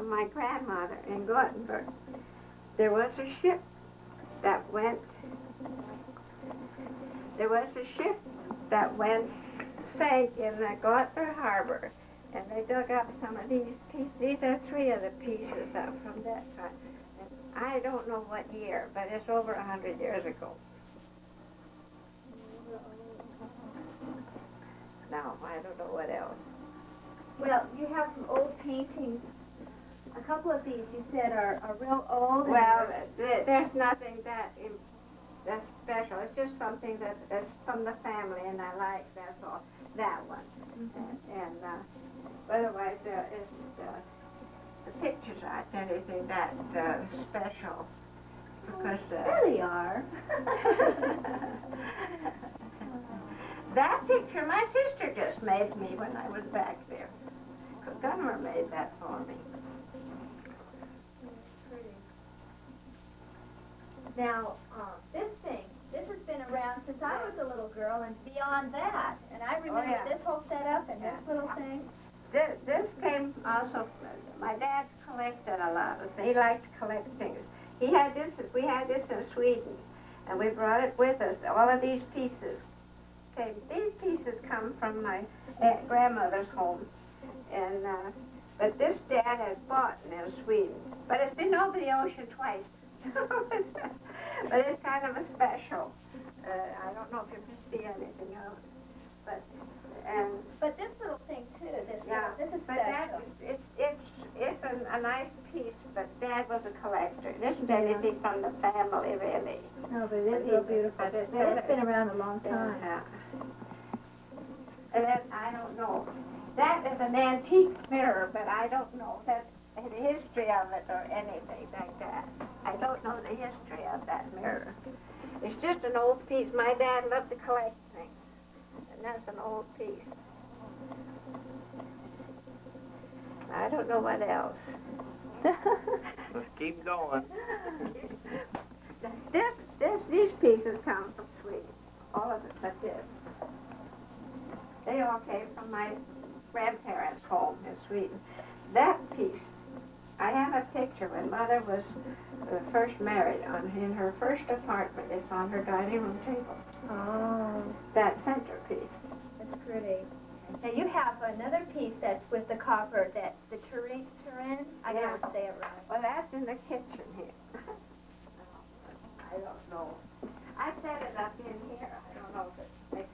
from my grandmother in Gothenburg. There was a ship that went, sank in the Gothenburg harbor, and they dug up some of these pieces. These are 3 of the pieces from that time. And I don't know what year, but it's over 100 years ago. Now, I don't know what else. Well, you have some old paintings. A couple of these you said are real old. Well, there's nothing that's special. It's just something that's from the family, and I like, that's all. That one. And otherwise, the pictures aren't anything that special. Because, there they are. That picture my sister just made me when I was back there. Gunnar made that for me. Now, this has been around since I was a little girl and beyond that. And I remember this whole setup and this little thing. This came also, my dad collected a lot of things. He liked to collect things. We had this in Sweden, and we brought it with us. All of these pieces these pieces come from my grandmother's home. And, but this dad has bought in Sweden. But it's been over the ocean twice. But it's kind of a special. I don't know if you can see anything else. But this little thing too, this is but special. It's a nice piece, but Dad was a collector. It isn't anything from the family, really. No, but it is real beautiful. It's been around a long time. Yeah. And then, I don't know. That is an antique mirror, but I don't know the history of it or anything like that. I don't know the history of that mirror. It's just an old piece. My dad loved to collect things, and that's an old piece. I don't know what else. Let's keep going. These pieces come from Sweden. All of it but this. They all came from my grandparents' home in Sweden. That piece, I have a picture when Mother was first married in her first apartment. It's on her dining room table. Oh. That centerpiece. That's pretty. Now you have another piece that's with the copper, that's the Turin. I can't say it right. Well, that's in the kitchen here. I don't know. I set it up in here. I don't know if it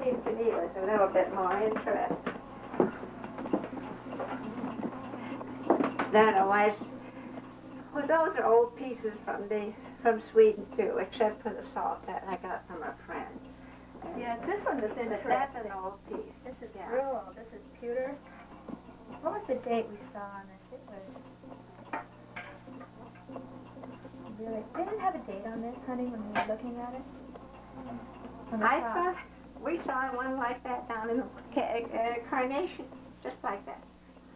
seems to me it was a little bit more interesting. Otherwise, well, those are old pieces from Sweden too, except for the salt that I got from a friend. Yeah, this one is interesting. That's an old piece. This is real old. This is pewter. What was the date we saw on this? It was really. They didn't have a date on this, honey, when we were looking at it. We saw one like that down in the Carnation, just like that.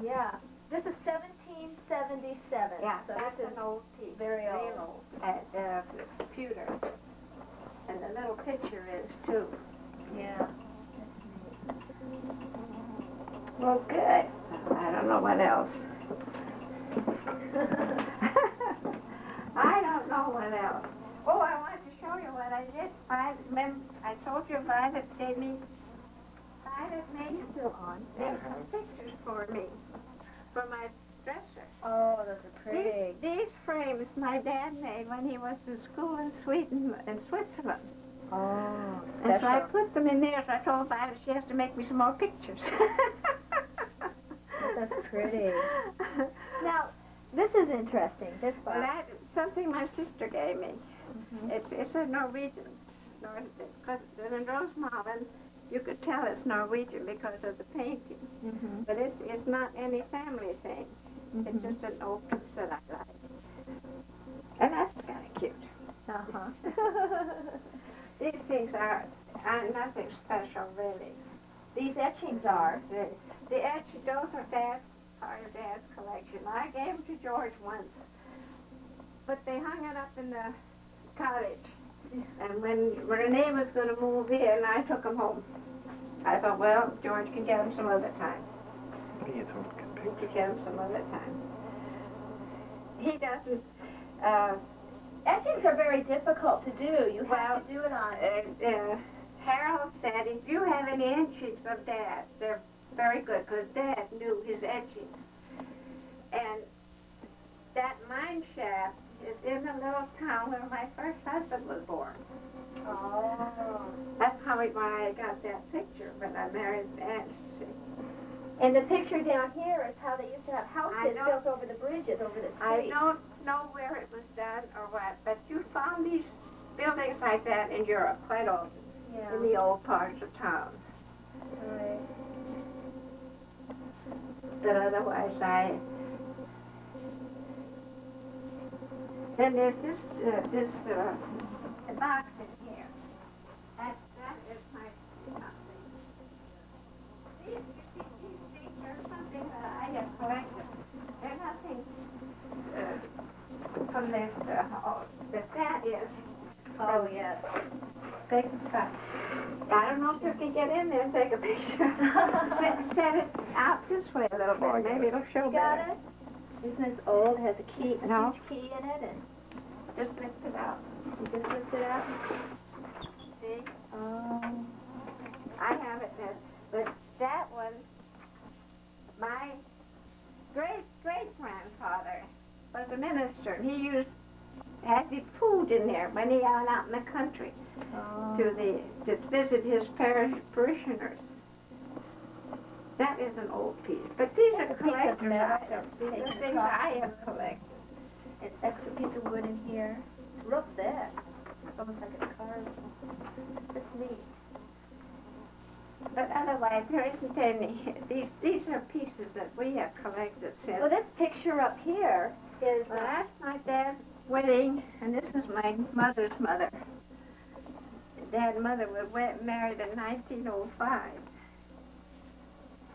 Yeah. This is 1777. Yeah, so that's this is an old piece. very old. Pewter. And the little picture is too. Yeah. Well, good. I don't know what else. I don't know what else. Oh, I wanted to show you what I did. Remember, I told you Violet made Still on. made some pictures for me, for my dresser. Oh, those are pretty. These frames my dad made when he was in school in Sweden and Switzerland. Oh, and so I put them in there, so I told Violet she has to make me some more pictures. That's pretty. Now, this is interesting, this box. Well, that's something my sister gave me. It's a Norwegian. Because in Rosmalen, you could tell it's Norwegian because of the painting. But it's not any family thing. It's just an old piece that I like. And that's kind of cute. These things are nothing special, really. These etchings are. The etchings, those are part of Dad's collection. I gave them to George once, but they hung it up in the cottage. And when Renee was going to move in, I took them home. I thought, well, George can get them some other time. You don't compare. to get them some other time. He doesn't, Etchings are very difficult to do. You have to do it on. Harold said if you have any etchings of Dad, they're very good, because Dad knew his etchings. And that mine shaft is in the little town where my first husband was born. Oh. That's why I got that picture when I married Astrid. And the picture down here is how they used to have houses built over the bridges, over the I street. don't know where it was done or what, but you found these buildings like that in Europe quite often, in the old parts of towns. Right. But otherwise, then there's this box in here. That is my something. These things are something that I have collected. They're nothing from this, that is. Oh, yes. Take a cut. I don't know if you can get in there and take a picture. Set it out this way a little bit. Maybe it'll show Got better. it? Isn't this old? It has a key, No. each key in it, and Just lift it out. you just lift it up. See? Oh. I have it there. But that one, my great-great-grandfather was a minister. He had the food in there when he went out in the country to visit his parish parishioners. That is an old piece. But these are collector's items. These are things I have collected. An extra piece of wood in here. Real thick. Almost like it's carved. It's neat. But otherwise, there isn't any. These are pieces that we have collected since. Well, this picture up here is... Well, that's my dad's wedding, and this is my mother's mother. Dad and mother were married in 1905.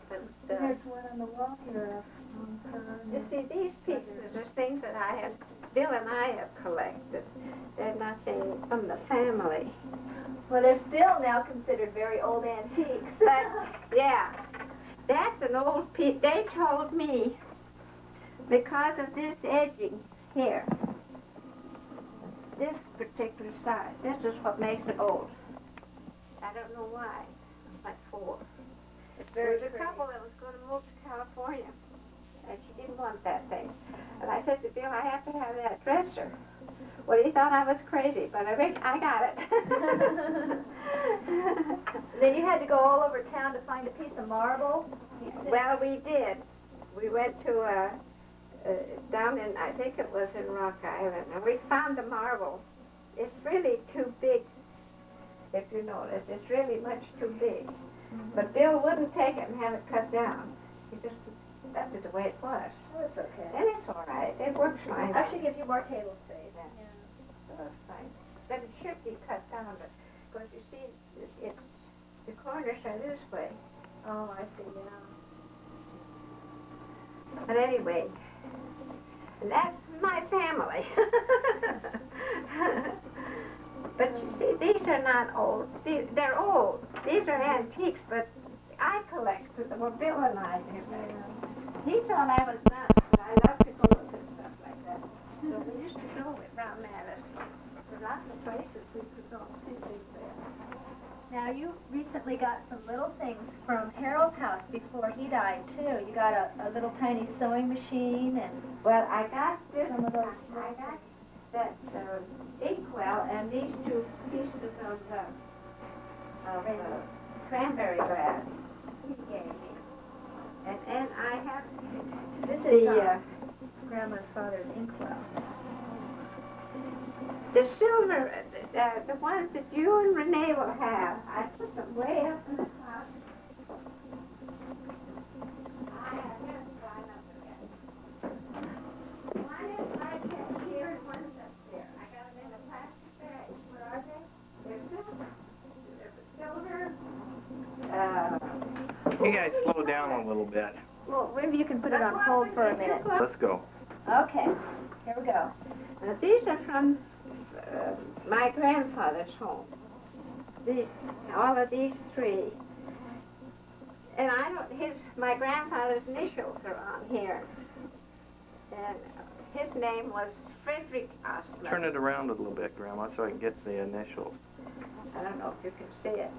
But, there's one on the wall here. you see, these pieces are things that Bill and I have collected. They're nothing from the family. Well, they're still now considered very old antiques. But, yeah, that's an old piece. They told me, because of this edging here, this particular size, this is what makes it old. I don't know why. It's like 4. There was a couple that was going to move to California, and she didn't want that thing. And I said to Bill, I have to have that dresser. Well, he thought I was crazy, but I got it. Then you had to go all over town to find a piece of marble? Well, we did. We went to down in, I think it was in Rock Island, and we found the marble. It's really too big, if you notice. It's really much too big. But Bill wouldn't take it and have it cut down. He just left it the way it was. That's okay. And it's all right. It works fine. I should give you more table space. So it's fine. But it should be cut down. Because you see, the corners are this way. Oh, I see, yeah. But anyway, and that's my family. But you see, these are not old. They're old. These are antiques, but I collect them. Well, Bill and I did. He thought I was nuts, but I love to go look at stuff like that. So we used to go around Madison. There were lots of places we could go and see things there. Now, you recently got some little things from Harold's house before he died, too. You got a little tiny sewing machine and... Well, I got this. Some of those I got that inkwell and these 2 pieces of cranberry glass he gave me. And I have This is Grandma's father's inkwell. the silver, the ones that you and Renee will have. I put them way up in the closet. I have just gone up again. One is like that here and one's up there. I got them in a plastic bag. What are they? They're silver. They're silver. You guys slow down a little bit. Well, maybe you can put it on hold for a minute. Let's go. Okay, here we go. Now, these are from my grandfather's home. All of these 3. And my grandfather's initials are on here. And his name was Frederick Ostman. Turn it around a little bit, Grandma, so I can get the initials. I don't know if you can see it.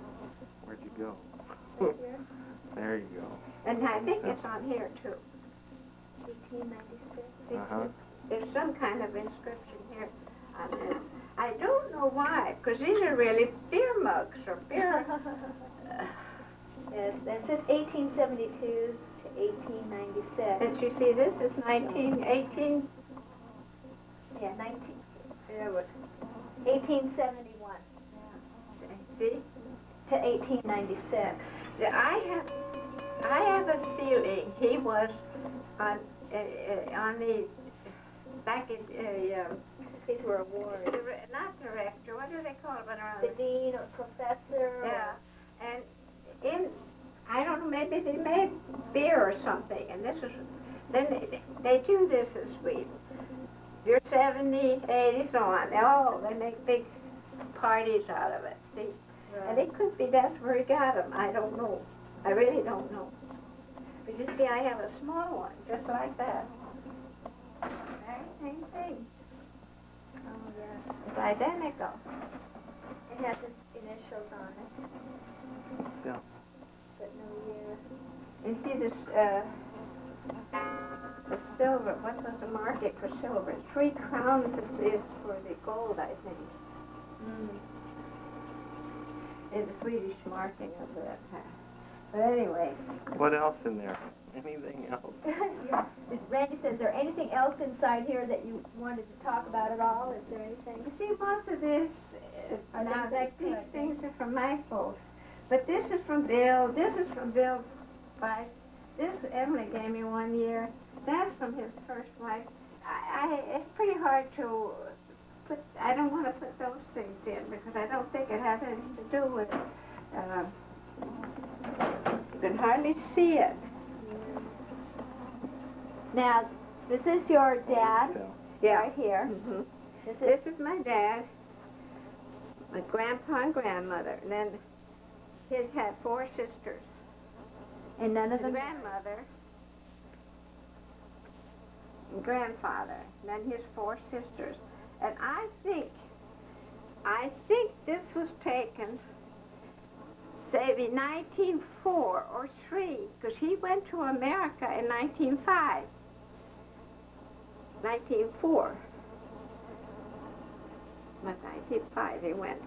Where'd you go? Right here. There you go. And I think it's on here too. 1896. Uh-huh. There's some kind of inscription here on this. I don't know why, because these are really beer mugs or beer. Yes, that says 1872 to 1896. And you see, this is 1918. Yeah, See? 1871 to 1896. Yeah, I have a feeling he was on the back in These were awards. not director. What do they call it when they're on The dean or professor. Yeah, and I don't know, maybe they made beer or something, and this is then they do this in Sweden. You're 70, 80, so on. They make big parties out of it. See, Right. and it could be that's where he got them. I don't know. I really don't know. But you see, I have a small one, just like that. Very same thing. Oh, yes. It's identical. It has his initials on it, Yeah. but no year. You see this, the silver, what was the market for silver? 3 crowns is for the gold, I think. In the Swedish marking of that time. But anyway. What else in there? Anything else? Yeah. Randy says, is there anything else inside here that you wanted to talk about at all? Is there anything? You see, most of this, now these things are from my folks. But this is from Bill, this is from Bill Price. This Emily gave me one year. That's from his first wife. It's pretty hard to put, I don't want to put those things in because I don't think it has anything to do with it. You can hardly see it. Now, this is your dad, Yeah. right here. Mm-hmm. This This is my dad, my grandpa and grandmother, and then he had 4 sisters. and none of His them. grandmother and grandfather, and then his 4 sisters. And I think this was taken, say, in 1904 or 3, because he went to America in 1905. 1904. Not 1905 he went.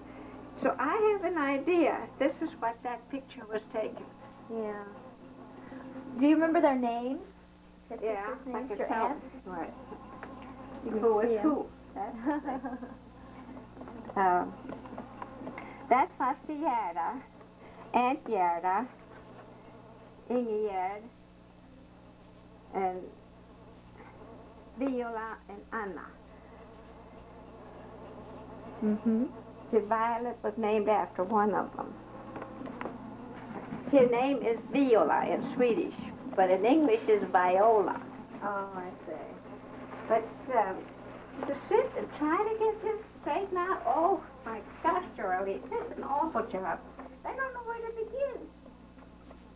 So I have an idea. This is what that picture was taken. Yeah. Do you remember their names? Their Yeah, sisters' I names, can your tell. aunts? Right. You Who can was see 'em. who? That's Faster Gerda, Aunt Gerda, Ingegerd, and Viola and Anna. Mm-hmm. The Violet was named after one of them. His name is Viola in Swedish, but in English is Viola. Oh, I see. But to sit and try to get this straightened out, oh my gosh, Charlie, this is an awful job. I don't know where to begin.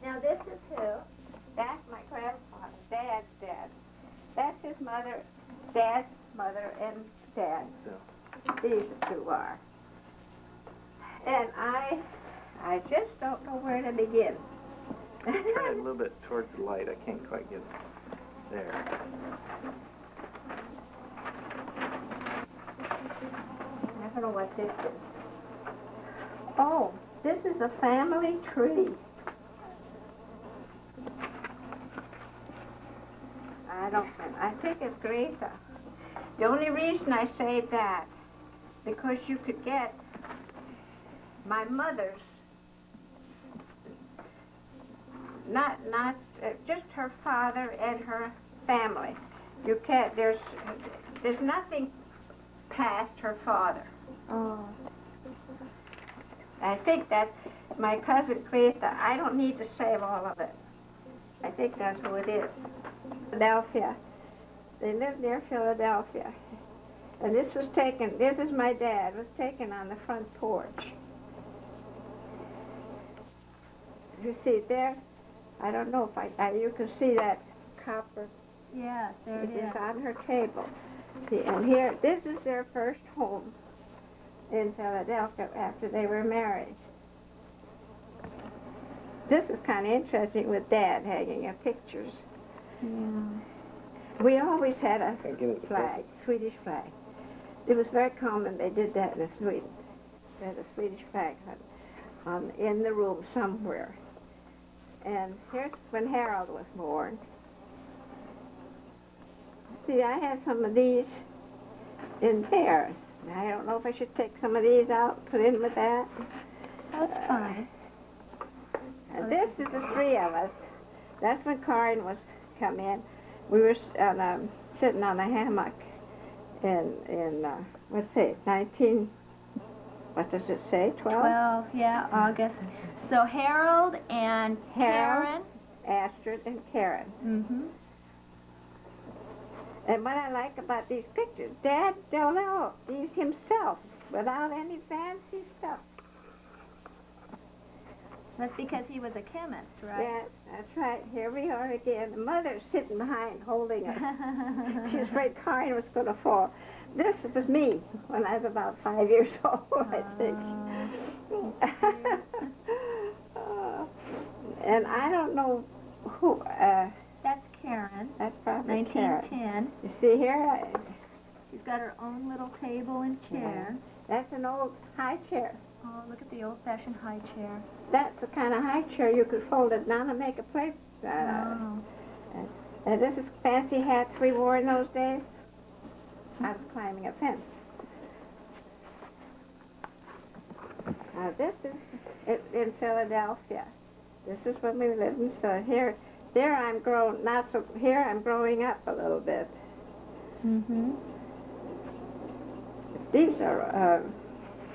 Now, this is who? That's my grandfather, Dad's dad. That's his mother, Dad's mother, and Dad. These 2 are. And I just don't know where to begin. Turn it a little bit towards the light. I can't quite get there. I don't know what this is. Oh, this is a family tree. I think it's Greta. The only reason I say that, because you could get my mother's, just her father and her family. You can't, there's nothing past her father. Oh. I think that's my cousin Greta. I don't need to save all of it. I think that's who it is. Philadelphia. They lived near Philadelphia. And this was taken, this is my dad, was taken on the front porch. You see there, I don't know if you can see that copper. Yes, there it It is is. on her table. See, and here, this is their first home in Philadelphia after they were married. This is kind of interesting with Dad hanging up pictures. Yeah. We always had a Can't get it to flag, Swedish flag. It was very common. They did that in Sweden. They had a Swedish flag in the room somewhere. And here's when Harold was born. See, I have some of these in there. I don't know if I should take some of these out, put in with that. That's fine. And this is the three of us. That's when Karin was come in. We were sitting on a hammock in let's see, 19. What does it say? 12. 12, yeah, August. So Harold and Karen. Astrid and Karen. Mm-hmm. And what I like about these pictures, Dad don't know these himself without any fancy stuff. That's because he was a chemist, right? Yeah, that's right. Here we are again. The mother's sitting behind holding us. She's afraid Karin was going to fall. This was me when I was about 5 years old, I think. And I don't know who. That's Karen. That's probably Karen. 1910. You see here? She's got her own little table and chair. That's an old high chair. Oh, look at the old-fashioned high chair. That's the kind of high chair you could fold it down and make a plate. Oh. And this is fancy hats we wore in those days. I was climbing a fence. Now this is in Philadelphia. This is when we lived in Philadelphia. There I'm grown, not so, here I'm growing up a little bit. Mm-hmm. These are,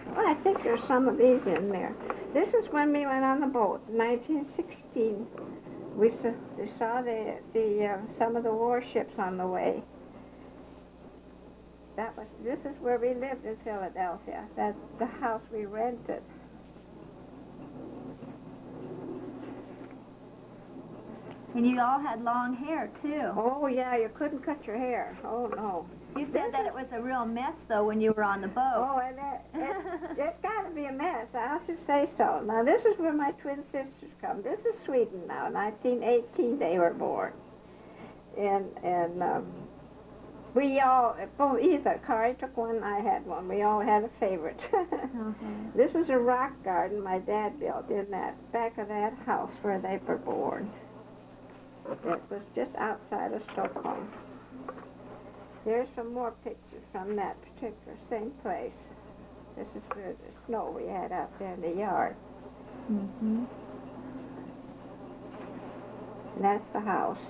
well, I think there's some of these in there. This is when we went on the boat, 1916. We saw some of the warships on the way. This is where we lived in Philadelphia. That's the house we rented. And you all had long hair, too. Oh, yeah, you couldn't cut your hair. Oh, no. You said that it was a real mess, though, when you were on the boat. Oh, and it's got to be a mess. I should say so. Now, this is where my twin sisters come. This is Sweden now. 1918 they were born. And we all, either Kari took one, I had one. We all had a favorite. This was a rock garden my dad built in that back of that house where they were born. It was just outside of Stockholm. Here's some more pictures from that particular same place. This is where the snow we had out there in the yard. Mm-hmm. And that's the house.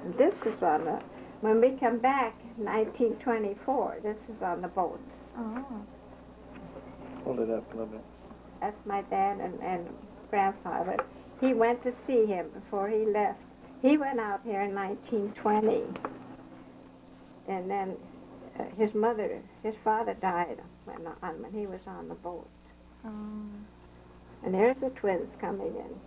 And this is on the, when we come back, 1924, this is on the boat. Oh. Hold it up a little bit. That's my dad and grandfather. He went to see him before he left. He went out here in 1920. And then his father died when he was on the boat. Oh. And there's the twins coming in.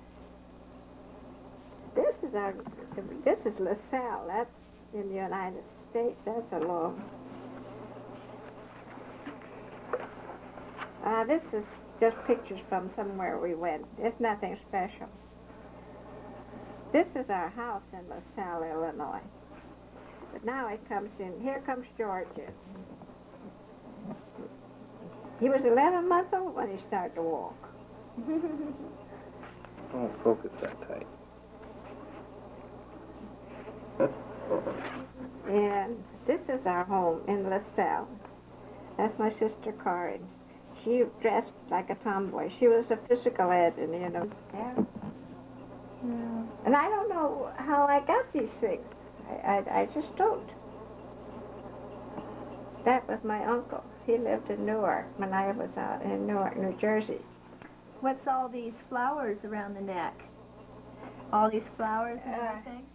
This is LaSalle. That's in the United States. That's a long. This is just pictures from somewhere we went. It's nothing special. This is our house in LaSalle, Illinois. But now it comes in. Here comes George in. He was 11 months old when he started to walk. I won't focus that tight. And this is our home in LaSalle. That's my sister Karin. She dressed like a tomboy. She was a physical ed in the university. Yeah. And I don't know how I got these things. I just don't. That was my uncle. He lived in Newark when I was out in Newark, New Jersey. What's all these flowers around the neck? All these flowers and everything?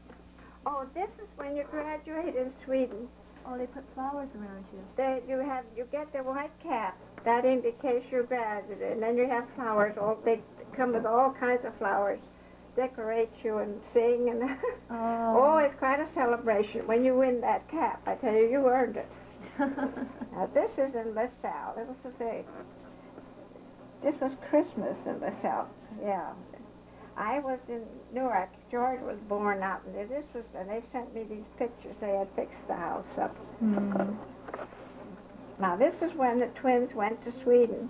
Oh, this is when you graduate in Sweden. Oh, they put flowers around you. You get the white cap. That indicates you graduated. And then you have flowers all big come with all kinds of flowers, decorate you and sing, and Oh. it's quite a celebration when you win that cap. I tell you, you earned it. Now, this is in LaSalle. It was a big. This was Christmas in LaSalle. Yeah. I was in Newark. George was born out in there. This was, and they sent me these pictures. They had fixed the house up. Mm. Now, this is when the twins went to Sweden.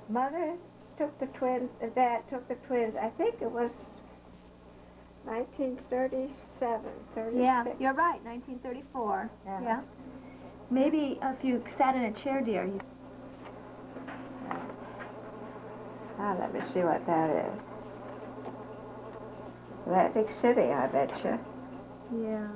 Mother took the twins, and Dad took the twins. I think it was 1937, 36. Yeah, you're right, 1934. Yeah. Maybe if you sat in a chair, dear. Now, let me see what that is. Atlantic City, I bet you. Yeah.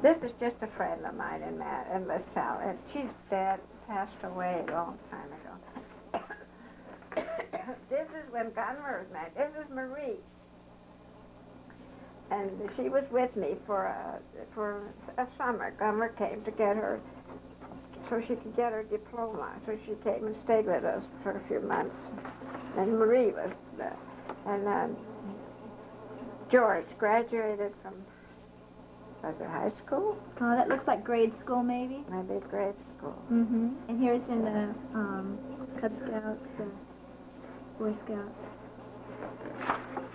This is just a friend of mine in LaSalle, and she's dead, passed away a long time ago. This is when Gunmer was married. This is Marie. And she was with me for a summer. Gunmer came to get her, so she could get her diploma. So she came and stayed with us for a few months. And Marie was there. And George graduated from, was it high school? Oh, that looks like grade school, maybe. Maybe grade school. Mm-hmm. And here's in the Cub Scouts, Boy Scouts.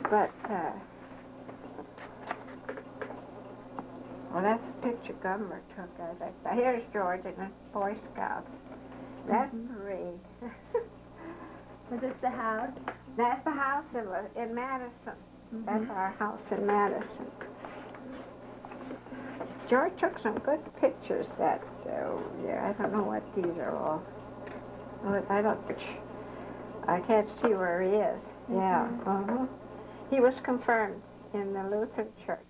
But, well, that's the picture Gunmer took, I think. Now, here's George in the Boy Scouts. That's Marie. Was this the house? That's the house in Madison. Mm-hmm. That's our house in Madison. George took some good pictures that year. I don't know what these are all. I can't see where he is. Mm-hmm. Yeah. He was confirmed in the Lutheran Church.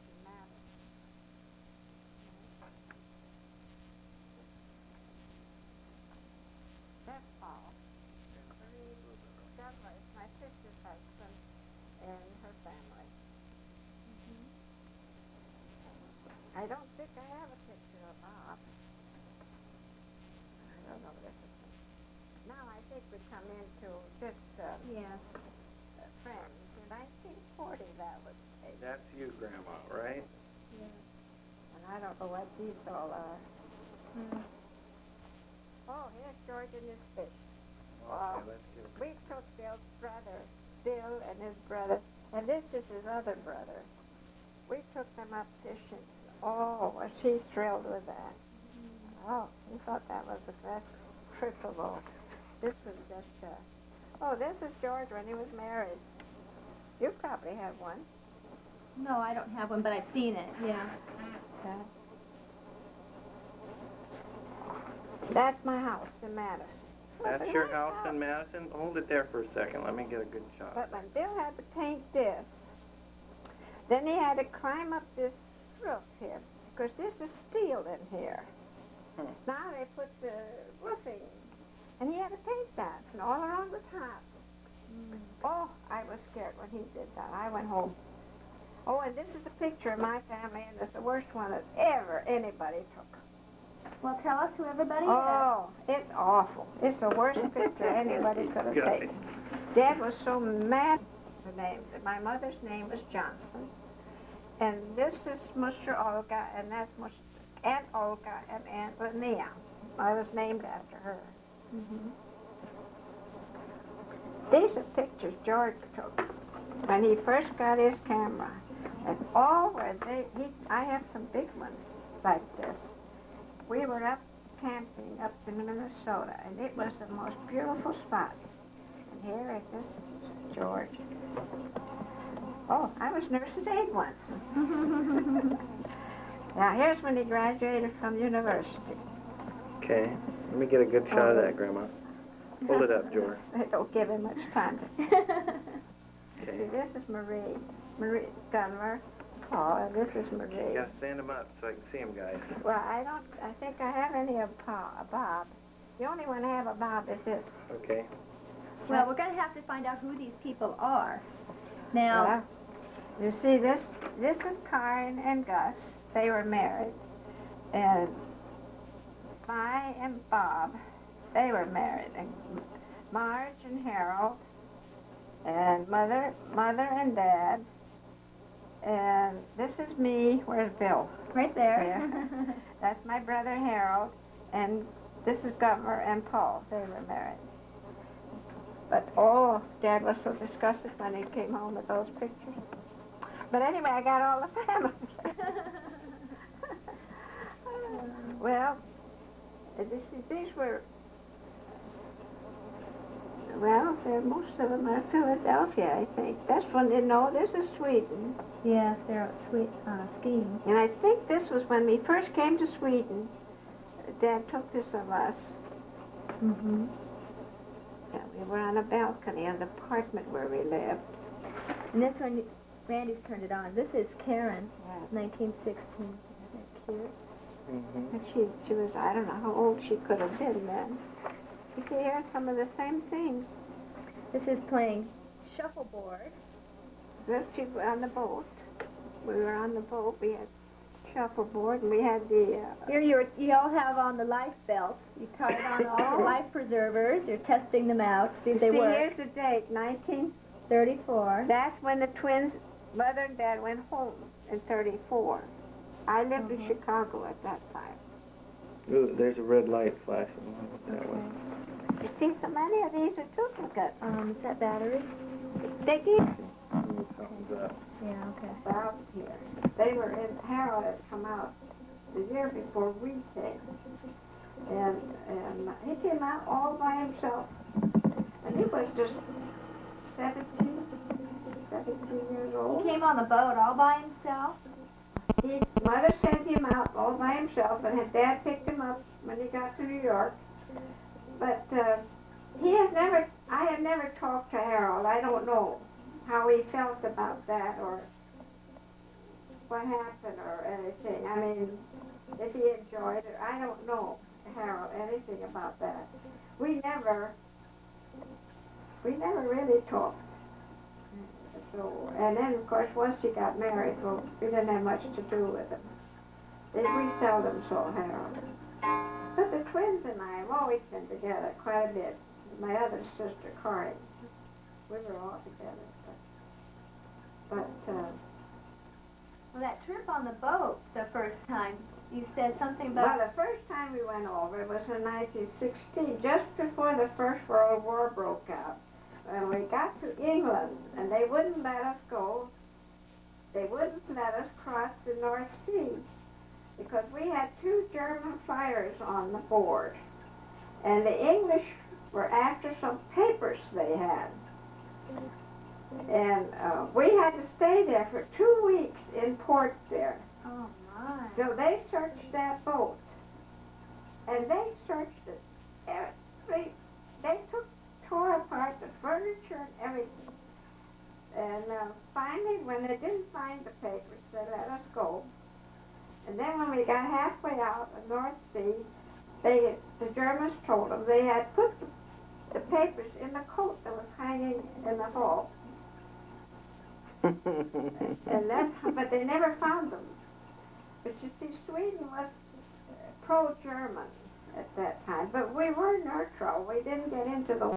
That's Paul. My sister's husband and her family. I don't think I have a picture of Bob. I don't know this is. Now I think we come into just Yes. friends. In 1940 that was taken. That's you, Grandma, right? And I don't know what these all are. Mm. Oh, here's George and his fish. Okay, let's get We took Bill's brother, Bill and his brother, and this is his other brother. We took them up fishing. Oh, was she thrilled with that? Oh, he thought that was the best trip of all. This was just, oh, this is George when he was married. You probably have one. No, I don't have one, but I've seen it, yeah. That's my house in Madison. That's your house in Madison? Hold it there for a second. Let me get a good shot. But when Bill had to paint this, then he had to climb up this roof here, because this is steel in here. Now they put the roofing, and he had to paint that, and all around the top. Oh, I was scared when he did that. I went home. Oh, and this is a picture of my family, and it's the worst one that ever anybody took. Well, tell us who everybody is. Oh, it's awful. It's the worst picture anybody could have taken. Dad was so mad at the names. My mother's name was Johnson. And this is Mr. Olga, and that's Aunt Olga and Aunt Linnéa. I was named after her. Mm-hmm. These are pictures George took when he first got his camera. And all were I have some big ones like this. We were up camping up in Minnesota, and it was the most beautiful spot. And here is this George. Oh, I was nurse's aide once. Now, here's when he graduated from university. Okay. Let me get a good shot of that, Grandma. Hold it up, George. They don't give him much time. See, Okay. this is Marie Gunmer, Paul, and this is Marie. You gotta stand them up so I can see them, guys. Well, I think I have any of Bob. The only one I have of Bob is this. Okay. Well, we're going to have to find out who these people are. Now, You see, this is Karen and Gus. They were married. And Vi and Bob, they were married. And Marge and Harold, and Mother and Dad, and this is me. Where's Bill? Right there. Yeah. That's my brother Harold, and this is Governor and Paul. They were married. But, oh, Dad was so disgusted when he came home with those pictures. But anyway, I got all the family. Well, these were, well, most of them are Philadelphia, I think. That's one, no, this is Sweden. Yes, they're sweet skiing. And I think this was when we first came to Sweden. Dad took this of us. Mm-hmm. Yeah, we were on a balcony in the apartment where we lived. And this one, Randy's turned it on. This is Karen, Yeah. 1916. Isn't that cute? And she was, I don't know how old she could have been then. You see here some of the same things. This is playing shuffleboard. This she on the boat. We were on the boat. We had shuffleboard, and we had the. Here you all have on the life belts. You tied on all the life preservers. You're testing them out, see if they see, work. here's the date, 34. That's when the twins, Mother and Dad, went home in 34. I lived in Chicago at that time. Ooh, there's a red light flashing. I don't know what that was. You see, so many of these are duplicates. Is that battery? They gave Something's up. Yeah, okay. out here. They were in, Harold had come out the year before we came. And he came out all by himself. And he was just 17 years He old. came on the boat all by himself? His mother sent him out all by himself, and his dad picked him up when he got to New York. But I have never talked to Harold. I don't know how he felt about that or what happened or anything. I mean, if he enjoyed it. I don't know, Harold, anything about that. We never really talked. So, and then, of course, once he got married, well, we didn't have much to do with him. We seldom saw Harold. But the twins and I have always been together quite a bit. My other sister, Corinne, we were all together. But Well, that trip on the boat the first time, you said something well, about... the first time we went over, it was in 1916, just before the First World War broke out. And we got to England, and they wouldn't let us go. They wouldn't let us cross the North Sea because we had 2 German fighters on the board. And the English were after some papers they had. And we had to stay there for 2 weeks in port there. Oh, my. So they searched that boat. And they searched it. They tore apart the furniture and everything. And finally, when they didn't find the papers, they let us go. And then when we got halfway out the North Sea, the Germans told them they had put the papers in the coat that was hanging in the hall. And but they never found them. But you see, Sweden was pro-German at that time, but we were neutral. We didn't get into the